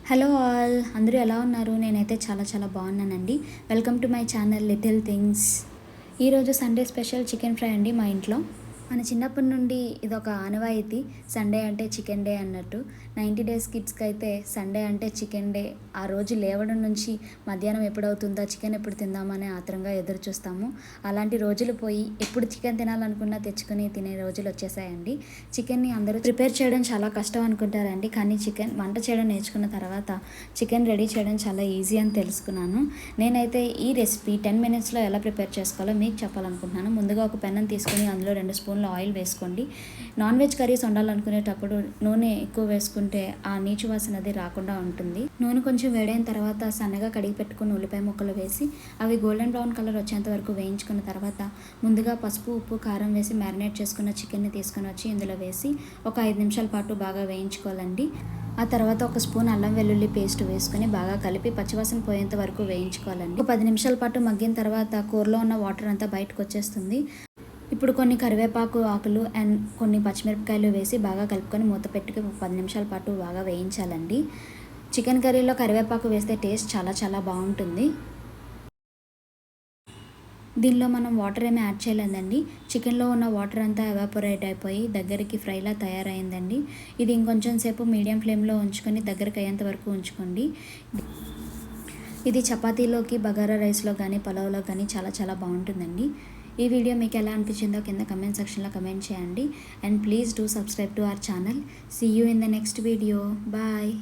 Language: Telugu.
హలో ఆల్, అందరూ ఎలా ఉన్నారు? నేనైతే చాలా బాగున్నానండి. Welcome to my channel little things. ఈరోజు సండే స్పెషల్ చికెన్ ఫ్రై అండి మా ఇంట్లో. మన చిన్నప్పటి నుండి ఇదొక ఆనవాయితీ, సండే అంటే చికెన్ డే అన్నట్టు. 90 డేస్ కిడ్స్కి అయితే సండే అంటే చికెన్ డే. ఆ రోజు లేవడం నుంచి మధ్యాహ్నం ఎప్పుడవుతుందా, చికెన్ ఎప్పుడు తిందామని ఆత్రంగా ఎదురు చూస్తాము. అలాంటి రోజులు పోయి ఎప్పుడు చికెన్ తినాలనుకున్నా తెచ్చుకొని తినే రోజులు వచ్చేసాయండి. చికెన్ని అందరూ ప్రిపేర్ చేయడం చాలా కష్టం అనుకుంటారండి, కానీ చికెన్ వంట చేయడం నేర్చుకున్న తర్వాత చికెన్ రెడీ చేయడం చాలా ఈజీ అని తెలుసుకున్నాను. నేనైతే ఈ రెసిపీ 10 మినిట్స్లో ఎలా ప్రిపేర్ చేసుకోవాలో మీకు చెప్పాలనుకుంటున్నాను. ముందుగా ఒక పెనం తీసుకొని అందులో 2 స్పూన్ల ఆయిల్ వేసుకోండి. నాన్ వెజ్ కర్రీస్ వండాలనుకునేటప్పుడు నూనె ఎక్కువ వేసుకుంటే ఆ నీచు వాసన అది రాకుండా ఉంటుంది. నూనె కొంచెం వేడైన తర్వాత సన్నగా కడిగి పెట్టుకుని ఉల్లిపాయ ముక్కలు వేసి అవి గోల్డెన్ బ్రౌన్ కలర్ వచ్చేంత వరకు వేయించుకున్న తర్వాత ముందుగా పసుపు, ఉప్పు, కారం వేసి మ్యారినేట్ చేసుకున్న చికెన్ని తీసుకొని వచ్చి ఇందులో వేసి ఒక 5 నిమిషాల పాటు బాగా వేయించుకోవాలండి. ఆ తర్వాత ఒక స్పూన్ అల్లం వెల్లుల్లి పేస్ట్ వేసుకొని బాగా కలిపి పచ్చివాసన పోయేంత వరకు వేయించుకోవాలండి. ఒక 10 నిమిషాల పాటు మగ్గిన తర్వాత కూరలో ఉన్న వాటర్ అంతా బయటకు వచ్చేస్తుంది. ఇప్పుడు కొన్ని కరివేపాకు ఆకులు అండ్ కొన్ని పచ్చిమిరపకాయలు వేసి బాగా కలుపుకొని మూత పెట్టుకుని 10 నిమిషాల పాటు బాగా వేయించాలండి. చికెన్ కర్రీలో కరివేపాకు వేస్తే టేస్ట్ చాలా బాగుంటుంది. దీనిలో మనం వాటర్ ఏమీ యాడ్ చేయలేదండి. చికెన్లో ఉన్న వాటర్ అంతా ఎవాపరేట్ అయిపోయి దగ్గరికి ఫ్రైలా తయారైందండి. ఇది ఇంకొంచెం సేపు మీడియం ఫ్లేమ్లో ఉంచుకొని దగ్గరికి అయ్యేంత వరకు ఉంచుకోండి. ఇది చపాతీలోకి, బగారా రైస్లో కానీ, పలావ్లో కానీ చాలా బాగుంటుందండి. ఈ వీడియో మీకు ఎలా అనిపించిందో కింద కమెంట్ సెక్షన్లో కమెంట్ చేయండి. And please do subscribe to our channel. See you in the next video. Bye.